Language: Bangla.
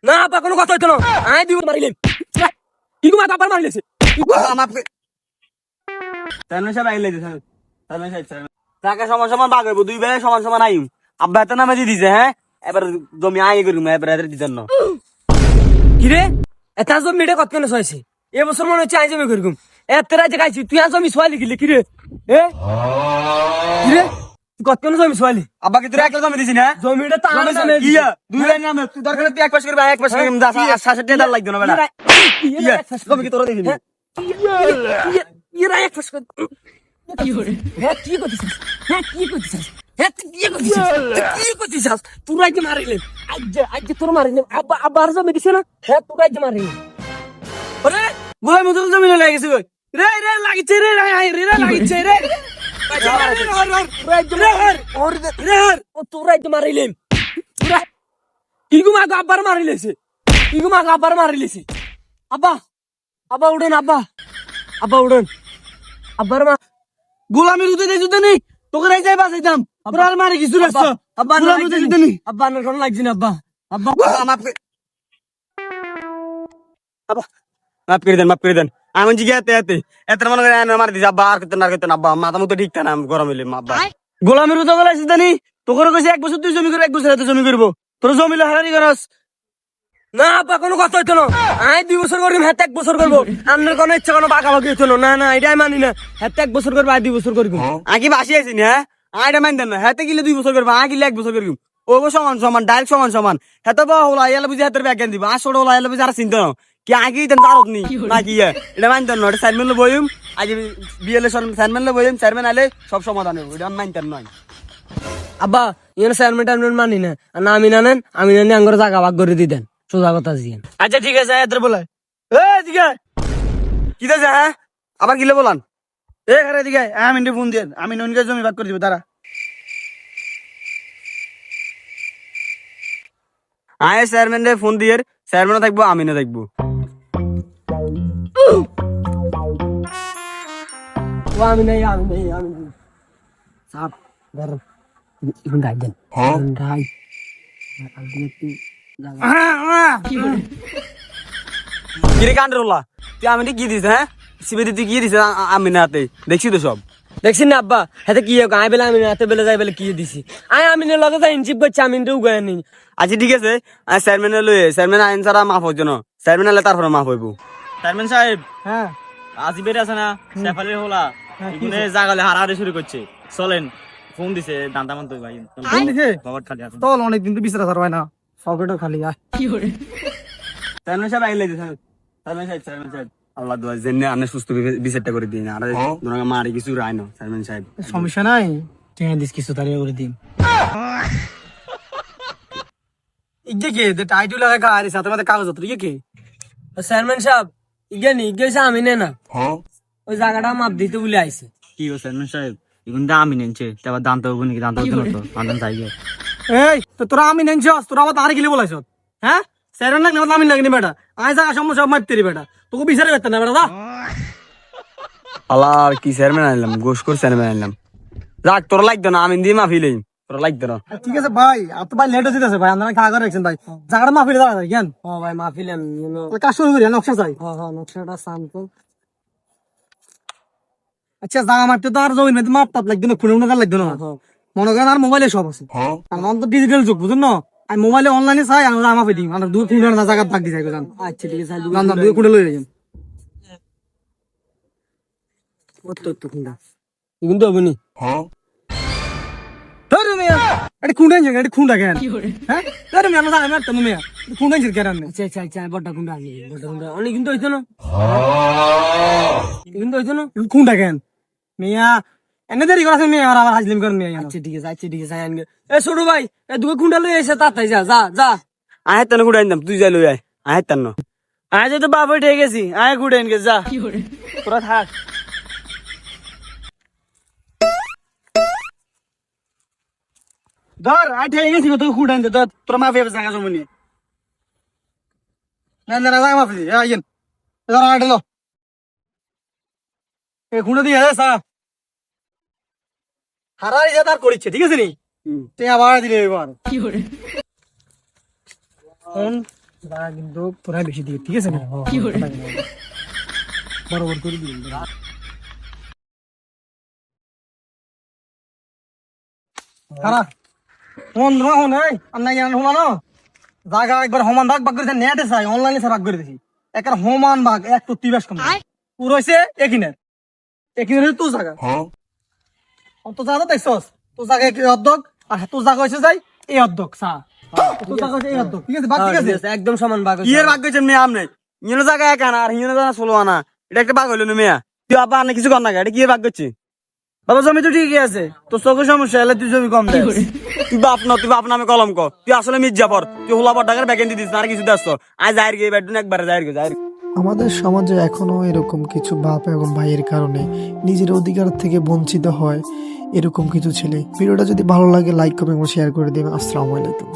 না আব্বা কোনো কথা হইতো না আয় দিব মারিলেন কি গো আব্বা মারিলেছে টাকা সমান সমান ভাগ হইব, দুই বেলায় সমান সমান আইম। আব্বা এত নামে দিয়ে দিছে, হ্যাঁ এবার জমি আয় করুম, এবার এদের দিতেন না। কিরে এটা জমিটা কত কেন চাইছে এবছর মনে হচ্ছে আই জমি করগুম এত রাজ্যে খাইছি তুই আজ জমি সোয়ালি কিলে কিরে কিরে তুই কত কেন জমি সোয়ালি আব্বা কি তোর একলা জমি দিছি না? জমিটা তো আমার নামে ইয়া দুই লাইন নামে, তুই দরকার তুই এক পাশ করবি, এক পাশ করবি, যা 60 টাকা লাগবে না বেটা। ইয়া জমি কি তোরা দিবি? ইরা এক ফাঁস করে কি করে হ্যাঁ কি করছিস হ্যাঁ কি করছিস হ্যাঁ কি করছিস তুই রাজ্যে মারিলে আজ তোর মারিলে আব্বা আবার জমি দিছে না হ্যাঁ তুই রাজ্যে মারিলে আরে বই মতো জমি লাগে গেছে কই? রে রে লাগিছে রে রে লাগিছে রে তোর রাজ্যে মারিলে ইগুমা আব্বার মারিলেছে ইগুমা আব্বার মারিলেছে আব্বা আব্বা উড়েন আব্বা আব্বা উড়েন আব্বার মা গোলামের উঠে দেই জুতে নেই, তোকে রাই যাই বাঁচাইতাম, তোরা আর মারি কিছু রাখছ। আব্বা গোলামের উঠে জুতে নেই, আব্বা আমার কোন লাগছে না আব্বা আব্বা মাফ করে দেন, মাফ করে দেন। আমি জিগে এতে এত মনে করে মার দিছি আব্বা, আর করতেন আব্বা, মাথা মতো ঠিক না গরম হইলে আব্বা। গোলামের উঠে গেলে জানি তোকে কইছে 1 বছর তুই জমি করে 1 বছর এত জমি করবো, তোর জমি হারানি করস না আব্বা কোনো কথা হইতো না আমি 2 বছর করবো হ্যাঁ 1 বছর করবো আপনার কোনো ইচ্ছা কোনো বাঁকাবাকি হইতো না না এটাই মানি না হ্যাঁ 1 বছর করবো আর 2 বছর করবো আগে বাসি আছি না, হ্যাঁ এটা মানতেন না, হ্যাঁ গিলে 2 বছর করবো, গিলে 1 বছর করবো, ও সমান সমান ডাইরেক্ট সমান সমান। হ্যাঁ তো হলা এলা বুঝি হাতের ব্যাগ দিব, আর ছোট হলা এলা বুঝি আর চিন্তা কি আগে দাঁড়ত নি না কি এটা মানতেন না, এটা চেয়ারম্যান বইম আজ বিএলএ চেয়ারম্যান বইম, চেয়ারম্যান আলে সব সমাধান হবে, এটা মানতেন নয়। আব্বা ইয়ে চেয়ারম্যান টাইরম্যান মানি না আর না আমি নানেন আমি নানি আঙ্গর জায়গা ভাগ করে দিতেন সোজা কথা জিয়েন আচ্ছা ঠিক আছে এদের বলে দিকে কি দিয়েছে, হ্যাঁ আবার গিলে বলান এখানে দিকে আমি ফোন দিয়ে আমি ননকে জমি ভাগ করে দিব তারা আয় চেয়ারম্যান ফোন দিয়ে, চেয়ারম্যানও থাকবো আমিনও থাকবো। ও আমি নেই সাপ গরম এখন গাই দেন গাই কিরে কান্ড রোলা তুই আমি কি দিস, হ্যাঁ সিবে তুই কি দিস আমি না হাতে দেখছি তো সব দেখছি না আব্বা হাতে কি গায়ে বেলা আমি হাতে বেলা যাই বেলা কি দিছি আমি লগে যাই ইনচিপ করছি আমি উগায় নেই আচ্ছা ঠিক আছে চেয়ারম্যান লয়ে চেয়ারম্যান আইন ছাড়া মাফ হইতো না, চেয়ারম্যান আলে তারপরে মাফ হইব। চেয়ারম্যান সাহেব হ্যাঁ আজিবের আছে না শেফালির হোলা এগুনে জাগালে হারাহারি শুরু করছে, চলেন ফোন দিছে দান্দা মানতে ভাই ফোন দিছে বাবার খালি আছে তো অনেকদিন তো বিছরা ধর হয় না পকেটও খালি কি করে চেয়ারম্যান সাহেব আইলে দিছে চেয়ারম্যান সাহেব আল্লাহ দোয়া জেনে আপনি সুস্থ বিচারটা করে দিন, আর ধরুন মারি কিছু রায় না চেয়ারম্যান সাহেব সমস্যা নাই তুই দিস কিছু তারিখ করে দিন ইগে কে দে টাইটু লাগা গাড়ি সাথে মধ্যে কাগজ তো ইগে কে চেয়ারম্যান সাহেব ইগে নি ইগে আমি না ওই জায়গাটা মাপ দিতে বলে আইছে কি গো চেয়ারম্যান সাহেব এখন দা আমি নেনছে তারপর দান্ত হবো নাকি দান্ত হতো না তো দান্ত চাই এই তো তোরা আমি নেনছস তোরা আবার তারে গিলে বলাইছ হ্যাঁ চেয়ারম্যান লাগনি আমি লাগনি বেটা আই জায়গা সমস্যা মারতে রি বেটা তোকে বিচারে করতে না বেটা দা আল্লাহ কি চেয়ারম্যান আনলাম গোশ করে চেয়ারম্যান আনলাম, যাক তোরা লাগতো না আমি দিয়ে মাফি লই, তোরা লাগতো না। ঠিক আছে ভাই আর তো ভাই লেট হয়ে যাচ্ছে ভাই আপনারা কাগজ রাখছেন ভাই জায়গাটা মাফি দাঁড়া যায় কেন ও ভাই মাফি লেন কাজ শুরু করি নকশা চাই হ্যাঁ নকশাটা শান্ত আচ্ছা জায়গা মারতে তো আর জমিন মধ্যে মাপ টাপ লাগবে না খুনে উনাকার লাগবে না মনে করেন আর মোবাইলে সব আছে আমার তো ডিজিটাল যুগ বুঝুন না আমি মোবাইলে অনলাইনে চাই আমি মাফি দিই মানে 2 খুনের না জায়গা ভাগ দিই যাই জান আচ্ছা ঠিক আছে 2 খুনে লই যান তো খুন্ডা কিন্তু হবে নি ধরো মিয়া এটা খুন্ডা জায়গা এটা খুন্ডা কেন হ্যাঁ ধরো মিয়া আমরা মারতে মিয়া খুন্ডা জির কেন আচ্ছা আচ্ছা আচ্ছা বড়টা খুন্ডা আনি বড়টা খুন্ডা অনেক কিন্তু হইতো না কিন্তু হইতো না খুন্ডা কেন মিয়া এনে দেরি করাছেন মিয়া আর আবার হাজলিম করেন মিয়া আচ্ছা ঠিক আছে আনগে এ ছোট ভাই এ দুটো খুন্ডা লই এসে তাড়াতাড়ি যা যা যা আয় তেন গুড়াই দাম তুই যাই লই আয় আয় তেন আয় যে তো বাবা উঠে গেছি আয় গুড়াই গে যা তোরা থাক ধর আয় ঠেকে গেছি তো খুঁড়াই দে তোরা মাফি হবে জায়গা জমি নিয়ে না না জায়গা মাফি আইন ধর আয় ঢেলো এ খুঁড়ে দিয়ে সা হারারি যা তার করিচ্ছে ঠিক আছে নি তুই আবার দিলে এবার ফোন জায়গা কিন্তু তোরা বেশি দিয়ে, ঠিক আছে না? বরাবর করে দিবি। খারাপ ফোন ধোয়া হো নাই আর নাই জানো না জায়গা একবার সমান ভাগ করে নেটে চাই, অনলাইনে ভাগ করে দিছি একবার সমান ভাগ 1/30 কম পুরো হইছে একিনের তো জায়গা তো জায়গা দেখছস তো জায়গা কি অর্ধক আর তো জায়গা হইছে যাই এই অর্ধক চা তো জায়গা হইছে এই অর্ধক, ঠিক আছে? ভাগ ঠিক আছে, একদম সমান ভাগ কি এর ভাগ হইছে মেয়ে আমনে ইনো জায়গা এক আনা আর হিনো জায়গা 16 আনা, এটা একটা ভাগ হইলো না মেয়া। তুই আপা আনে কিছু কর না, এটা কি এর ভাগ করছিস? বাবা জমি তো ঠিকই আছে, তোর চোখের সমস্যা হলে তুই জমি কম দেয়। তুই বাপ নামে কলঙ্ক, তুই আসলে মির্জাফর, তুই হোলাপর টাকার ভ্যাকেন্সি দিস না আর কিছু দেখছ। আজ যাই গিয়ে বেডুন একবারে যাই গে। আমাদের সমাজে এখনো এরকম কিছু বাপ এবং ভাইয়ের কারণে নিজের অধিকার থেকে বঞ্চিত হয় এরকম কিছু ছেলে। ভিডিওটা যদি ভালো লাগে লাইক কমেন্ট ও শেয়ার করে দেবেন। আসসালামু আলাইকুম।